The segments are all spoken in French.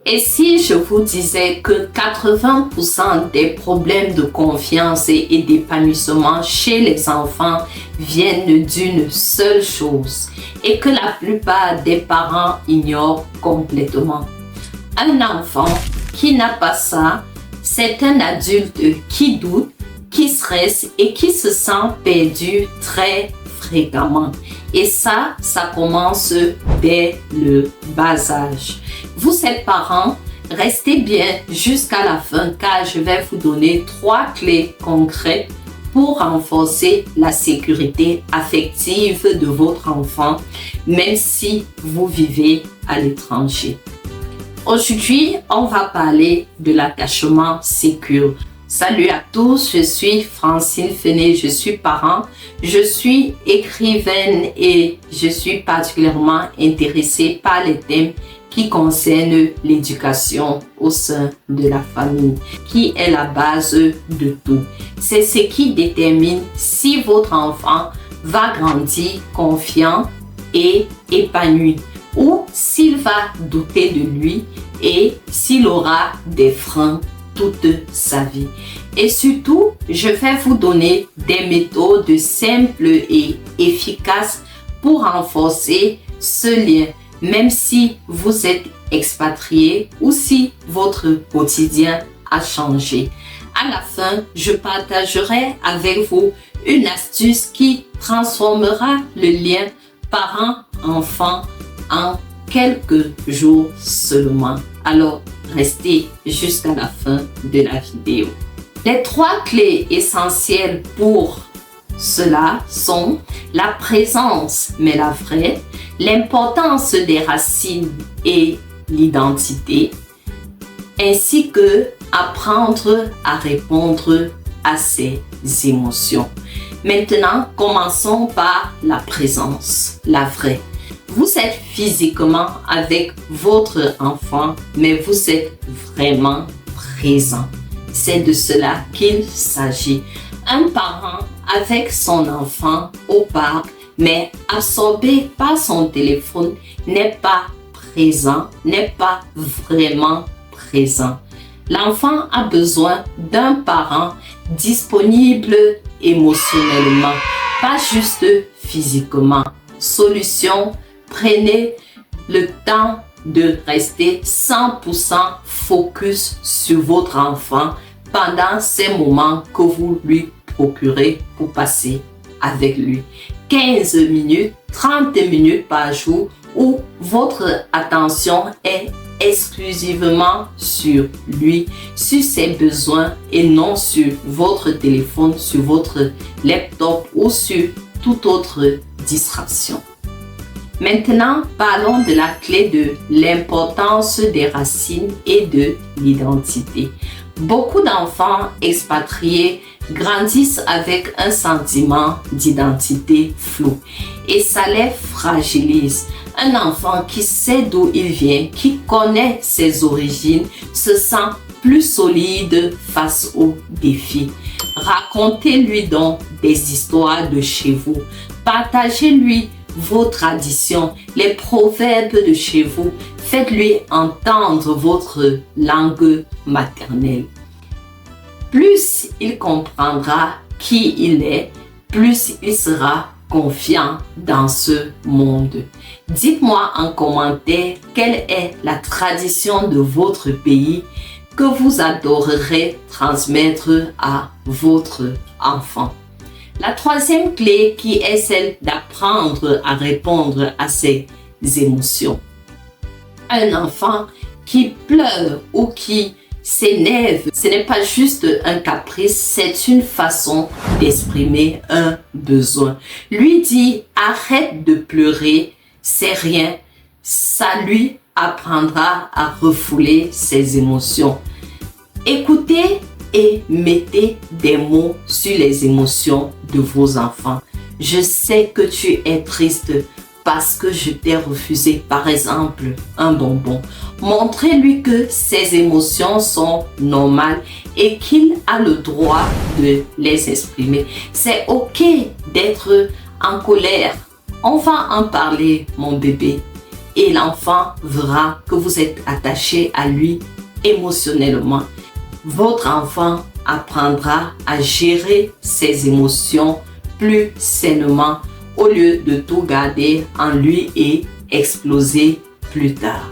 Et si je vous disais que 80% des problèmes de confiance et d'épanouissement chez les enfants viennent d'une seule chose et que la plupart des parents ignorent complètement? Un enfant qui n'a pas ça, c'est un adulte qui doute, qui stresse et qui se sent perdu très fréquemment. Et ça commence dès le bas âge. Vous êtes parents, restez bien jusqu'à la fin car je vais vous donner 3 clés concrètes pour renforcer la sécurité affective de votre enfant, même si vous vivez à l'étranger. Aujourd'hui, on va parler de l'attachement sécure. Salut à tous, je suis Francine Fené, je suis parent, je suis écrivaine et je suis particulièrement intéressée par les thèmes qui concernent l'éducation au sein de la famille, qui est la base de tout. C'est ce qui détermine si votre enfant va grandir confiant et épanoui ou s'il va douter de lui et s'il aura des freins toute sa vie. Et surtout, je vais vous donner des méthodes simples et efficaces pour renforcer ce lien, même si vous êtes expatrié ou si votre quotidien a changé. À la fin, je partagerai avec vous une astuce qui transformera le lien parent-enfant en quelques jours seulement. Alors, restez jusqu'à la fin de la vidéo. Les 3 clés essentielles pour cela sont la présence, mais la vraie, l'importance des racines et l'identité, ainsi que apprendre à répondre à ses émotions. Maintenant, commençons par la présence, la vraie. Vous êtes physiquement avec votre enfant, mais vous êtes vraiment présent. C'est de cela qu'il s'agit. Un parent avec son enfant au parc, mais absorbé par son téléphone, n'est pas présent, n'est pas vraiment présent. L'enfant a besoin d'un parent disponible émotionnellement, pas juste physiquement. Solution: prenez le temps de rester 100% focus sur votre enfant pendant ces moments que vous lui procurez pour passer avec lui. 15 minutes, 30 minutes par jour où votre attention est exclusivement sur lui, sur ses besoins et non sur votre téléphone, sur votre laptop ou sur toute autre distraction. Maintenant, parlons de la clé de l'importance des racines et de l'identité. Beaucoup d'enfants expatriés grandissent avec un sentiment d'identité flou et ça les fragilise. Un enfant qui sait d'où il vient, qui connaît ses origines, se sent plus solide face aux défis. Racontez-lui donc des histoires de chez vous. Partagez-lui vos traditions, les proverbes de chez vous. Faites-lui entendre votre langue maternelle. Plus il comprendra qui il est, plus il sera confiant dans ce monde. Dites-moi en commentaire quelle est la tradition de votre pays que vous adorerez transmettre à votre enfant. La 3e clé qui est celle d'apprendre à répondre à ses émotions. Un enfant qui pleure ou qui s'énerve, ce n'est pas juste un caprice, c'est une façon d'exprimer un besoin. Lui dit arrête de pleurer, c'est rien, ça lui apprendra à refouler ses émotions. Écoutez et mettez des mots sur les émotions de vos enfants. Je sais que tu es triste parce que je t'ai refusé, par exemple, un bonbon. Montrez-lui que ses émotions sont normales et qu'il a le droit de les exprimer. C'est ok d'être en colère. On va en parler, mon bébé. et l'enfant verra que vous êtes attaché à lui émotionnellement. Votre enfant apprendra à gérer ses émotions plus sainement au lieu de tout garder en lui et exploser plus tard.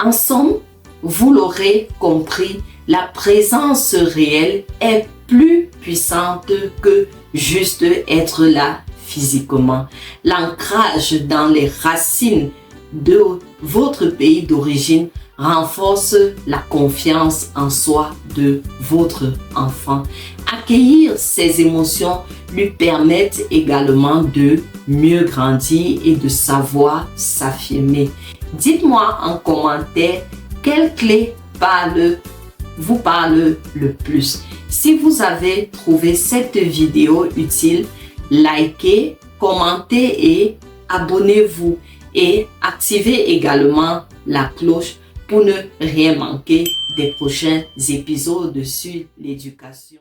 En somme, vous l'aurez compris, la présence réelle est plus puissante que juste être là physiquement. L'ancrage dans les racines de votre pays d'origine renforce la confiance en soi de votre enfant. Accueillir ses émotions lui permettent également de mieux grandir et de savoir s'affirmer. Dites-moi en commentaire quelle clé vous parle le plus. Si vous avez trouvé cette vidéo utile, likez, commentez et abonnez-vous et activez également la cloche pour ne rien manquer des prochains épisodes sur l'éducation.